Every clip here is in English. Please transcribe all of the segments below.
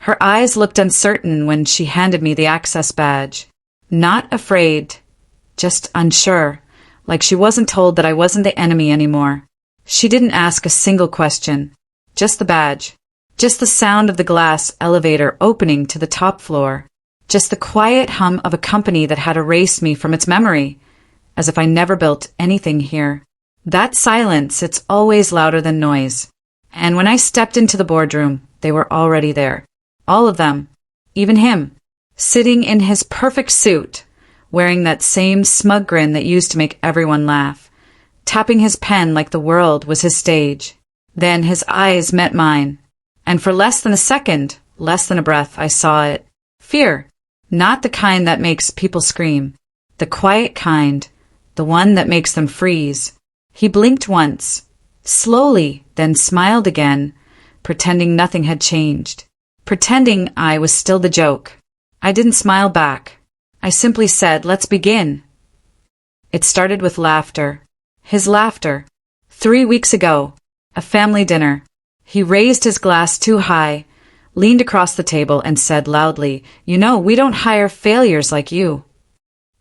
Her eyes looked uncertain when she handed me the access badge. Not afraid, just unsure, like she wasn't told that I wasn't the enemy anymore. She didn't ask a single question. Just the badge. Just the sound of the glass elevator opening to the top floor. Just the quiet hum of a company that had erased me from its memory, as if I never built anything here. That silence, it's always louder than noise. And when I stepped into the boardroom, they were already there. All of them. Even him. Sitting in his perfect suit, wearing that same smug grin that used to make everyone laugh. Tapping his pen like the world was his stage. Then his eyes met mine. And for less than a second, less than a breath, I saw it. Fear. Not the kind that makes people scream. The quiet kind. The one that makes them freeze. He blinked once. Slowly, then smiled again, pretending nothing had changed. Pretending I was still the joke. I didn't smile back. I simply said, "Let's begin." It started with laughter. His laughter. 3 weeks ago. A family dinner. He raised his glass too high, leaned across the table and said loudly, "You know, we don't hire failures like you."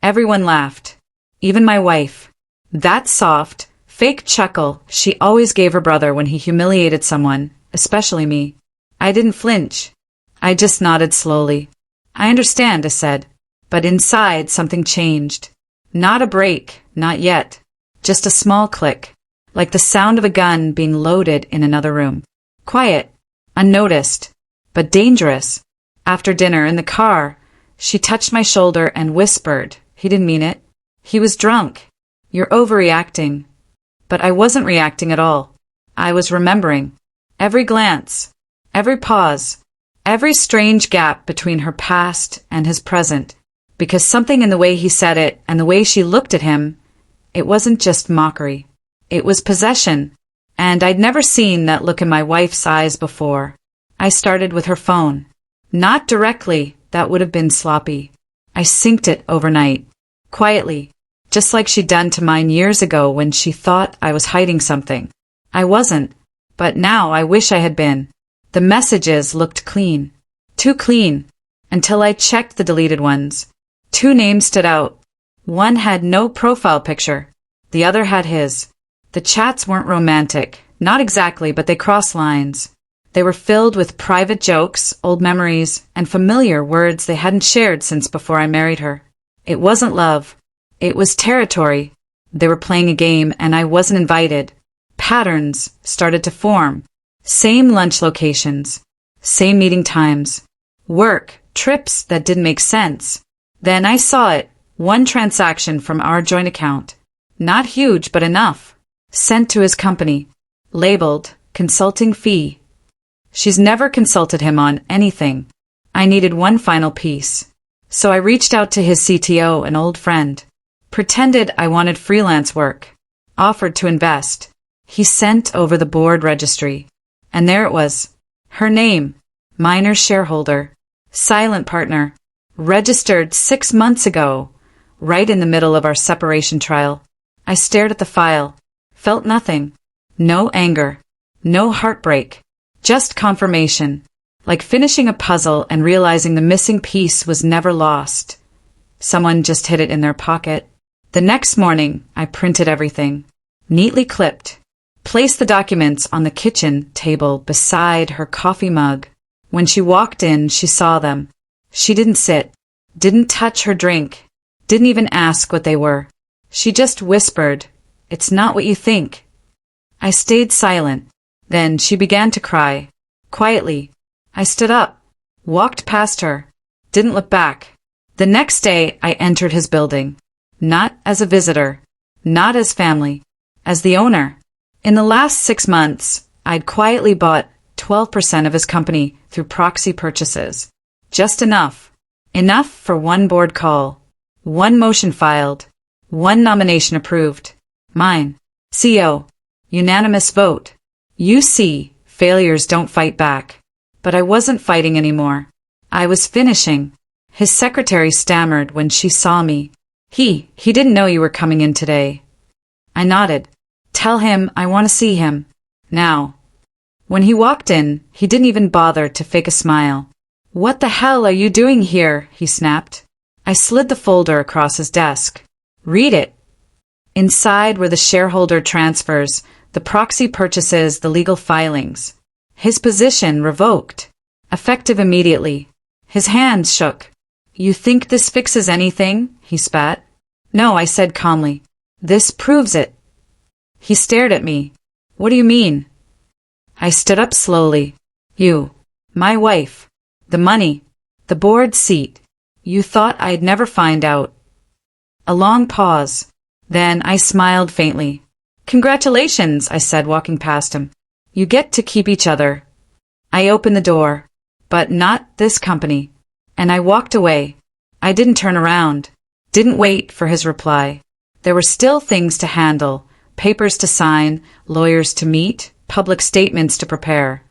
Everyone laughed. Even my wife. That soft, fake chuckle she always gave her brother when he humiliated someone, especially me. I didn't flinch. I just nodded slowly. "I understand," I said. But inside something changed. Not a break, not yet. Just a small click, like the sound of a gun being loaded in another room. Quiet, unnoticed, but dangerous. After dinner in the car, she touched my shoulder and whispered, "He didn't mean it. He was drunk. You're overreacting." But I wasn't reacting at all. I was remembering. Every glance, every pause, every strange gap between her past and his present. Because something in the way he said it and the way she looked at him, it wasn't just mockery. It was possession. And I'd never seen that look in my wife's eyes before. I started with her phone. Not directly, that would have been sloppy. I synced it overnight. Quietly. Just like she'd done to mine years ago when she thought I was hiding something. I wasn't. But now I wish I had been. The messages looked clean. Too clean. Until I checked the deleted ones. 2 names stood out. One had no profile picture. The other had his. The chats weren't romantic. Not exactly, but they crossed lines. They were filled with private jokes, old memories, and familiar words they hadn't shared since before I married her. It wasn't love. It was territory. They were playing a game and I wasn't invited. Patterns started to form. Same lunch locations. Same meeting times. Work, trips that didn't make sense. Then I saw it. One transaction from our joint account. Not huge, but enough. Sent to his company. Labeled, consulting fee. She's never consulted him on anything. I needed one final piece. So I reached out to his CTO, an old friend. Pretended I wanted freelance work. Offered to invest. He sent over the board registry. And there it was. Her name. Minor shareholder. Silent partner. Registered 6 months ago. Right in the middle of our separation trial. I stared at the file. Felt nothing. No anger. No heartbreak. Just confirmation. Like finishing a puzzle and realizing the missing piece was never lost. Someone just hid it in their pocket. The next morning, I printed everything. Neatly clipped. Placed the documents on the kitchen table beside her coffee mug. When she walked in, she saw them. She didn't sit. Didn't touch her drink. Didn't even ask what they were. She just whispered, "It's not what you think." I stayed silent. Then she began to cry. Quietly. I stood up. Walked past her. Didn't look back. The next day, I entered his building. Not as a visitor. Not as family. As the owner. In the last 6 months, I'd quietly bought 12% of his company through proxy purchases. Just enough. Enough for one board call. One motion filed. One nomination approved. Mine. CEO. Unanimous vote. You see, failures don't fight back. But I wasn't fighting anymore. I was finishing. His secretary stammered when she saw me. He didn't know you were coming in today. I nodded. Tell him I want to see him. Now. When he walked in, he didn't even bother to fake a smile. "What the hell are you doing here?" he snapped. I slid the folder across his desk. "Read it." Inside were the shareholder transfers, the proxy purchases, the legal filings. His position revoked. Effective immediately. His hands shook. "You think this fixes anything?" he spat. "No," I said calmly. "This proves it." He stared at me. "What do you mean?" I stood up slowly. "You. My wife. The money. The board seat. You thought I'd never find out." A long pause. Then I smiled faintly. "Congratulations," I said, walking past him. "You get to keep each other." I opened the door. "But not this company." And I walked away. I didn't turn around. Didn't wait for his reply. There were still things to handle, papers to sign, lawyers to meet, public statements to prepare.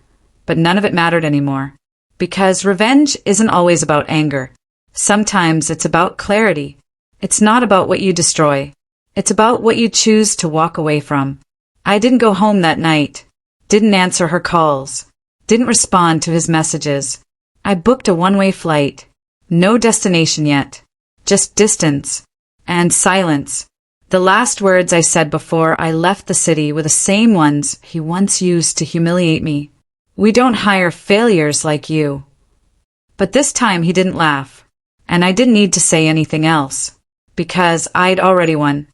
But none of it mattered anymore. Because revenge isn't always about anger. Sometimes it's about clarity. It's not about what you destroy. It's about what you choose to walk away from. I didn't go home that night. Didn't answer her calls. Didn't respond to his messages. I booked a one-way flight. No destination yet. Just distance. And silence. The last words I said before I left the city were the same ones he once used to humiliate me. "We don't hire failures like you." But this time he didn't laugh. And I didn't need to say anything else. Because I'd already won.